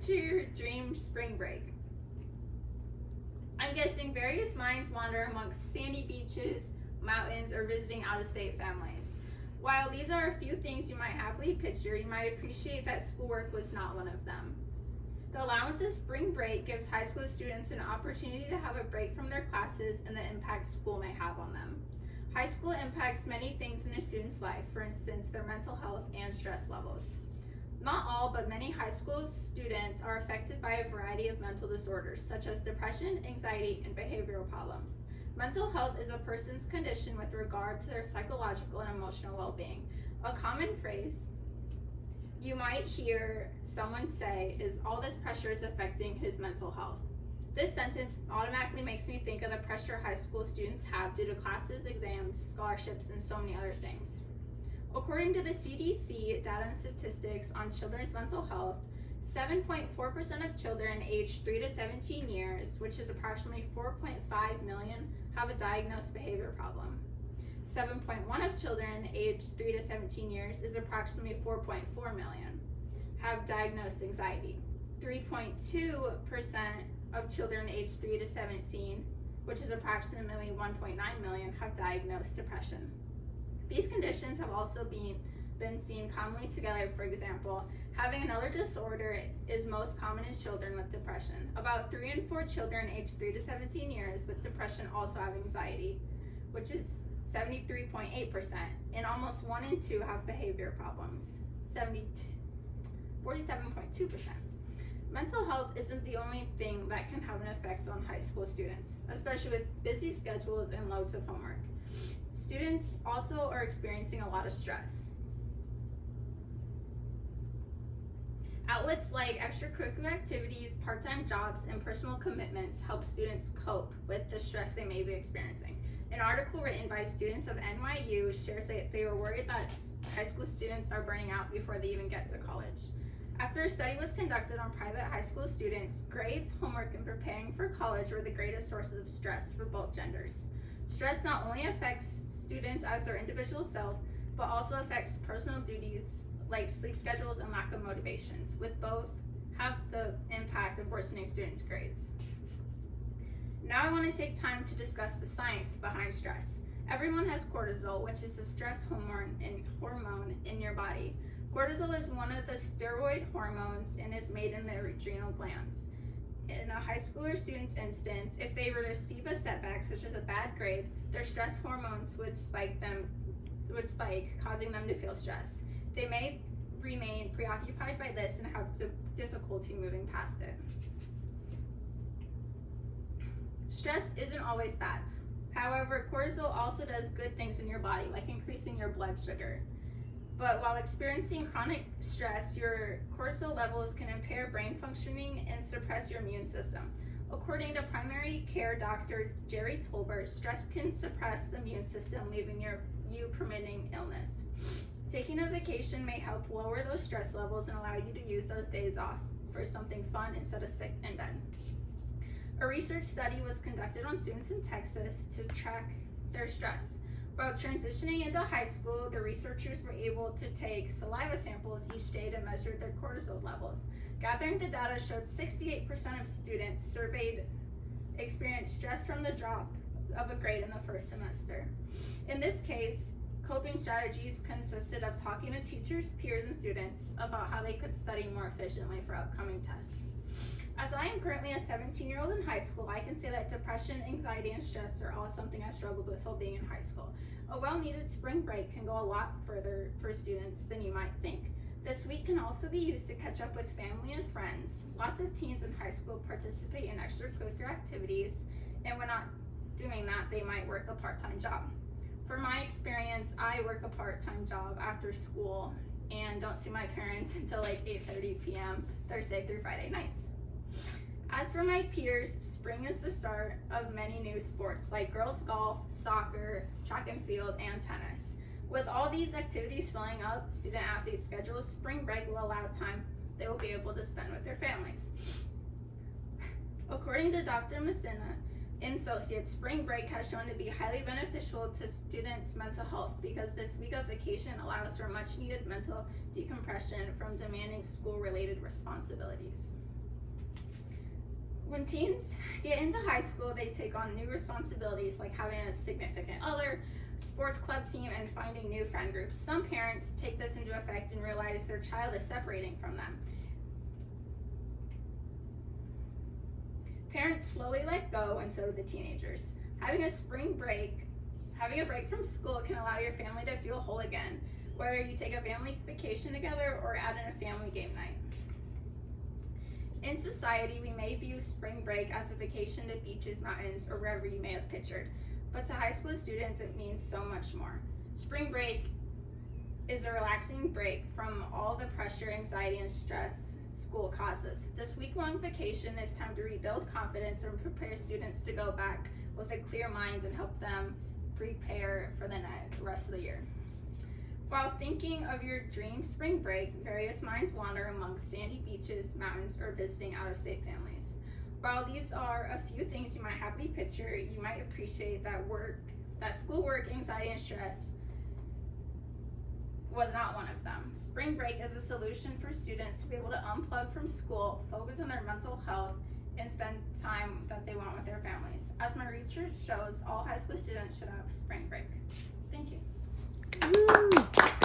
picture your dream spring break. I'm guessing various minds wander amongst sandy beaches, mountains, or visiting out-of-state families. While these are a few things you might happily picture, you might appreciate that schoolwork was not one of them. The allowance of spring break gives high school students an opportunity to have a break from their classes and the impact school may have on them. High school impacts many things in a student's life, for instance, their mental health and stress levels. Not all, but many high school students are affected by a variety of mental disorders, such as depression, anxiety, and behavioral problems. Mental health is a person's condition with regard to their psychological and emotional well-being. A common phrase you might hear someone say is, "All this pressure is affecting his mental health." This sentence automatically makes me think of the pressure high school students have due to classes, exams, scholarships, and so many other things. According to the CDC data and statistics on children's mental health, 7.4% of children aged 3 to 17 years, which is approximately 4.5 million, have a diagnosed behavior problem. 7.1% of children aged 3 to 17 years is approximately 4.4 million, have diagnosed anxiety. 3.2% of children aged 3 to 17, which is approximately 1.9 million, have diagnosed depression. These conditions have also been seen commonly together. For example, having another disorder is most common in children with depression. About 3 in 4 children aged 3 to 17 years with depression also have anxiety, which is 73.8%, and almost 1 in 2 have behavior problems, 47.2%. Mental health isn't the only thing that can have an effect on high school students, especially with busy schedules and loads of homework. Students also are experiencing a lot of stress. Outlets like extracurricular activities, part-time jobs, and personal commitments help students cope with the stress they may be experiencing. An article written by students of NYU shares that they were worried that high school students are burning out before they even get to college. After a study was conducted on private high school students, grades, homework, and preparing for college were the greatest sources of stress for both genders. Stress not only affects students as their individual self, but also affects personal duties like sleep schedules and lack of motivations, with both have the impact of worsening students' grades. Now I want to take time to discuss the science behind stress. Everyone has cortisol, which is the stress hormone in your body. Cortisol is one of the steroid hormones and is made in the adrenal glands. In a high schooler student's instance, if they receive a setback, such as a bad grade, their stress hormones would spike, causing them to feel stressed. They may remain preoccupied by this and have difficulty moving past it. Stress isn't always bad. However, cortisol also does good things in your body, like increasing your blood sugar. But while experiencing chronic stress, your cortisol levels can impair brain functioning and suppress your immune system. According to primary care doctor Jerry Tolbert, stress can suppress the immune system, leaving you permitting illness. Taking a vacation may help lower those stress levels and allow you to use those days off for something fun instead of sick in bed. A research study was conducted on students in Texas to track their stress. While transitioning into high school, the researchers were able to take saliva samples each day to measure their cortisol levels. Gathering the data showed 68% of students surveyed experienced stress from the drop of a grade in the first semester. In this case, coping strategies consisted of talking to teachers, peers, and students about how they could study more efficiently for upcoming tests. As I am currently a 17-year-old in high school, I can say that depression, anxiety, and stress are all something I struggled with while being in high school. A well-needed spring break can go a lot further for students than you might think. This week can also be used to catch up with family and friends. Lots of teens in high school participate in extracurricular activities, and when not doing that, they might work a part-time job. From my experience, I work a part-time job after school and don't see my parents until like 8:30 p.m. Thursday through Friday nights. As for my peers, spring is the start of many new sports like girls golf, soccer, track and field, and tennis. With all these activities filling up student athletes' schedules, spring break will allow time they will be able to spend with their families. According to Dr. Messina and Associates, spring break has shown to be highly beneficial to students' mental health because this week of vacation allows for much needed mental decompression from demanding school-related responsibilities. When teens get into high school, they take on new responsibilities like having a significant other, sports club team, and finding new friend groups. Some parents take this into effect and realize their child is separating from them. Parents slowly let go, and so do the teenagers. Having a break from school can allow your family to feel whole again, whether you take a family vacation together or add in a family game night. In society, we may view spring break as a vacation to beaches, mountains, or wherever you may have pictured, but to high school students, it means so much more. Spring break is a relaxing break from all the pressure, anxiety, and stress school causes. This week-long vacation is time to rebuild confidence and prepare students to go back with a clear mind and help them prepare for the rest of the year. While thinking of your dream spring break, various minds wander amongst sandy beaches, mountains, or visiting out-of-state families. While these are a few things you might happily picture, you might appreciate that schoolwork, anxiety, and stress was not one of them. Spring break is a solution for students to be able to unplug from school, focus on their mental health, and spend time that they want with their families. As my research shows, all high school students should have spring break. Thank you. Woo!